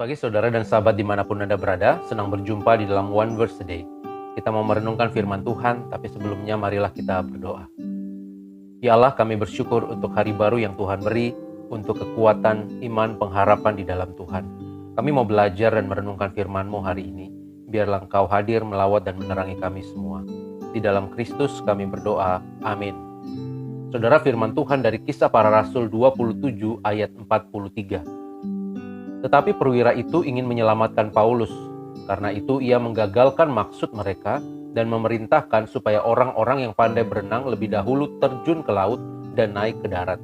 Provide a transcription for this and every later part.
Pagi saudara dan sahabat dimanapun Anda berada, senang berjumpa di dalam One Verse a Day. Kita mau merenungkan firman Tuhan, tapi sebelumnya marilah kita berdoa. Ya Allah, kami bersyukur untuk hari baru yang Tuhan beri, untuk kekuatan, iman, pengharapan di dalam Tuhan. Kami mau belajar dan merenungkan firman-Mu hari ini. Biarlah Engkau hadir, melawat dan menerangi kami semua. Di dalam Kristus kami berdoa, amin. Saudara, firman Tuhan dari Kisah Para Rasul 27 ayat 43. Tetapi perwira itu ingin menyelamatkan Paulus. Karena itu ia menggagalkan maksud mereka dan memerintahkan supaya orang-orang yang pandai berenang lebih dahulu terjun ke laut dan naik ke darat.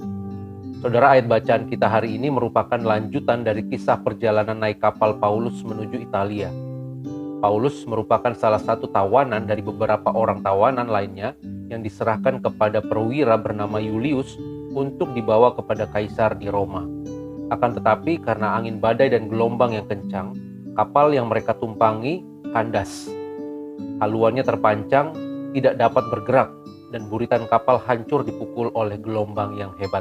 Saudara, ayat bacaan kita hari ini merupakan lanjutan dari kisah perjalanan naik kapal Paulus menuju Italia. Paulus merupakan salah satu tawanan dari beberapa orang tawanan lainnya yang diserahkan kepada perwira bernama Julius untuk dibawa kepada kaisar di Roma. Akan tetapi karena angin badai dan gelombang yang kencang, kapal yang mereka tumpangi kandas. Haluannya terpancang, tidak dapat bergerak, dan buritan kapal hancur dipukul oleh gelombang yang hebat.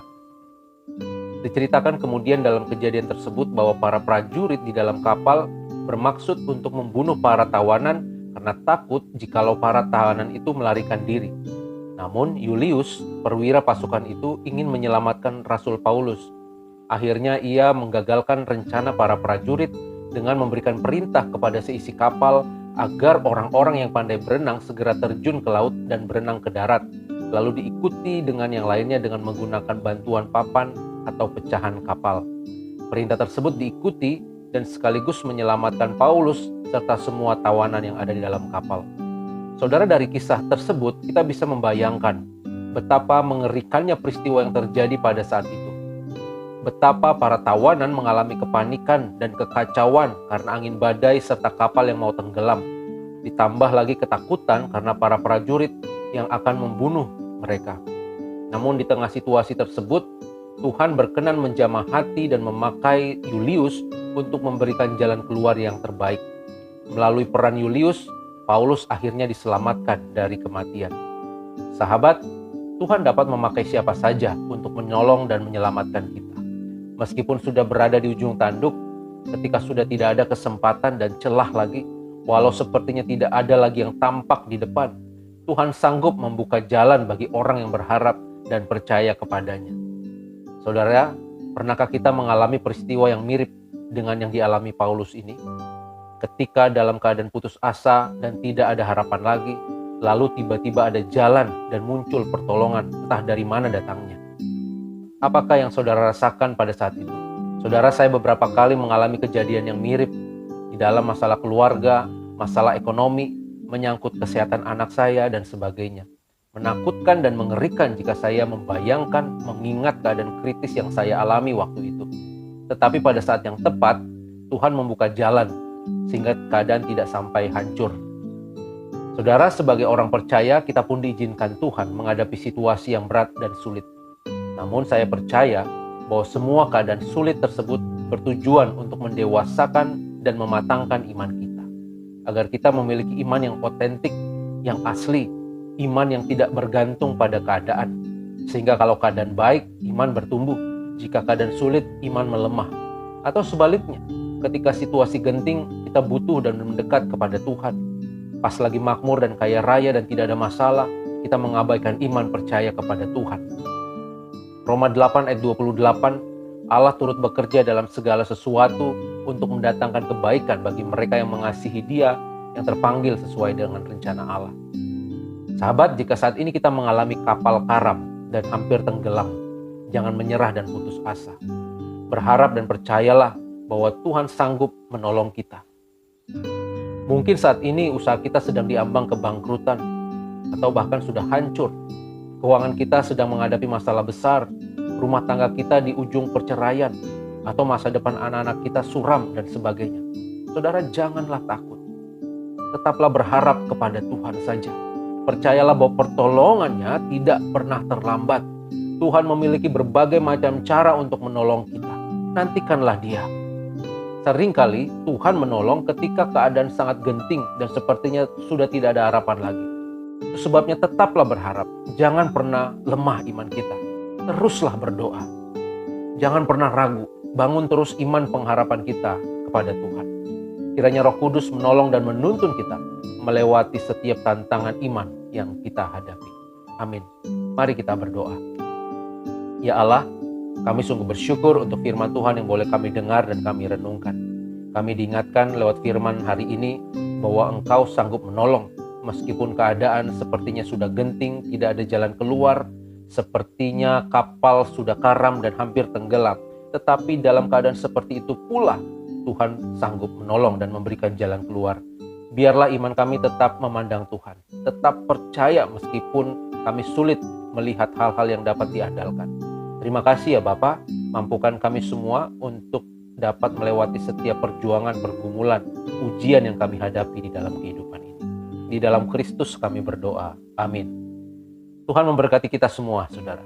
Diceritakan kemudian dalam kejadian tersebut bahwa para prajurit di dalam kapal bermaksud untuk membunuh para tawanan karena takut jikalau para tawanan itu melarikan diri. Namun Julius, perwira pasukan itu, ingin menyelamatkan Rasul Paulus. Akhirnya ia menggagalkan rencana para prajurit dengan memberikan perintah kepada seisi kapal agar orang-orang yang pandai berenang segera terjun ke laut dan berenang ke darat, lalu diikuti dengan yang lainnya dengan menggunakan bantuan papan atau pecahan kapal. Perintah tersebut diikuti dan sekaligus menyelamatkan Paulus serta semua tawanan yang ada di dalam kapal. Saudara, dari kisah tersebut kita bisa membayangkan betapa mengerikannya peristiwa yang terjadi pada saat itu. Betapa para tawanan mengalami kepanikan dan kekacauan karena angin badai serta kapal yang mau tenggelam. Ditambah lagi ketakutan karena para prajurit yang akan membunuh mereka. Namun di tengah situasi tersebut, Tuhan berkenan menjamah hati dan memakai Julius untuk memberikan jalan keluar yang terbaik. Melalui peran Julius, Paulus akhirnya diselamatkan dari kematian. Sahabat, Tuhan dapat memakai siapa saja untuk menolong dan menyelamatkan kita. Meskipun sudah berada di ujung tanduk, ketika sudah tidak ada kesempatan dan celah lagi, walau sepertinya tidak ada lagi yang tampak di depan, Tuhan sanggup membuka jalan bagi orang yang berharap dan percaya kepadanya. Saudara, pernahkah kita mengalami peristiwa yang mirip dengan yang dialami Paulus ini? Ketika dalam keadaan putus asa dan tidak ada harapan lagi, lalu tiba-tiba ada jalan dan muncul pertolongan, entah dari mana datangnya. Apakah yang saudara rasakan pada saat itu? Saudara, saya beberapa kali mengalami kejadian yang mirip di dalam masalah keluarga, masalah ekonomi, menyangkut kesehatan anak saya, dan sebagainya. Menakutkan dan mengerikan jika saya membayangkan, mengingat keadaan kritis yang saya alami waktu itu. Tetapi pada saat yang tepat, Tuhan membuka jalan, sehingga keadaan tidak sampai hancur. Saudara, sebagai orang percaya, kita pun diizinkan Tuhan menghadapi situasi yang berat dan sulit. Namun saya percaya bahwa semua keadaan sulit tersebut bertujuan untuk mendewasakan dan mematangkan iman kita. Agar kita memiliki iman yang otentik, yang asli, iman yang tidak bergantung pada keadaan. Sehingga kalau keadaan baik, iman bertumbuh. Jika keadaan sulit, iman melemah. Atau sebaliknya, ketika situasi genting, kita butuh dan mendekat kepada Tuhan. Pas lagi makmur dan kaya raya dan tidak ada masalah, kita mengabaikan iman percaya kepada Tuhan. Roma 8 ayat 28, Allah turut bekerja dalam segala sesuatu untuk mendatangkan kebaikan bagi mereka yang mengasihi Dia, yang terpanggil sesuai dengan rencana Allah. Sahabat, jika saat ini kita mengalami kapal karam dan hampir tenggelam, jangan menyerah dan putus asa. Berharap dan percayalah bahwa Tuhan sanggup menolong kita. Mungkin saat ini usaha kita sedang diambang kebangkrutan atau bahkan sudah hancur. Keuangan kita sedang menghadapi masalah besar, rumah tangga kita di ujung perceraian, atau masa depan anak-anak kita suram dan sebagainya. Saudara, janganlah takut. Tetaplah berharap kepada Tuhan saja. Percayalah bahwa pertolongannya tidak pernah terlambat. Tuhan memiliki berbagai macam cara untuk menolong kita. Nantikanlah Dia. Seringkali Tuhan menolong ketika keadaan sangat genting dan sepertinya sudah tidak ada harapan lagi. Itu sebabnya tetaplah berharap. Jangan pernah lemah iman kita. Teruslah berdoa. Jangan pernah ragu. Bangun terus iman pengharapan kita kepada Tuhan. Kiranya Roh Kudus menolong dan menuntun kita melewati setiap tantangan iman yang kita hadapi. Amin. Mari kita berdoa. Ya Allah, kami sungguh bersyukur untuk firman Tuhan yang boleh kami dengar dan kami renungkan. Kami diingatkan lewat firman hari ini bahwa Engkau sanggup menolong meskipun keadaan sepertinya sudah genting, tidak ada jalan keluar, sepertinya kapal sudah karam dan hampir tenggelam. Tetapi dalam keadaan seperti itu pula Tuhan sanggup menolong dan memberikan jalan keluar. Biarlah iman kami tetap memandang Tuhan, tetap percaya meskipun kami sulit melihat hal-hal yang dapat diandalkan. Terima kasih ya Bapa, mampukan kami semua untuk dapat melewati setiap perjuangan, pergumulan, ujian yang kami hadapi di dalam kehidupan ini. Di dalam Kristus kami berdoa. Amin. Tuhan memberkati kita semua, saudara.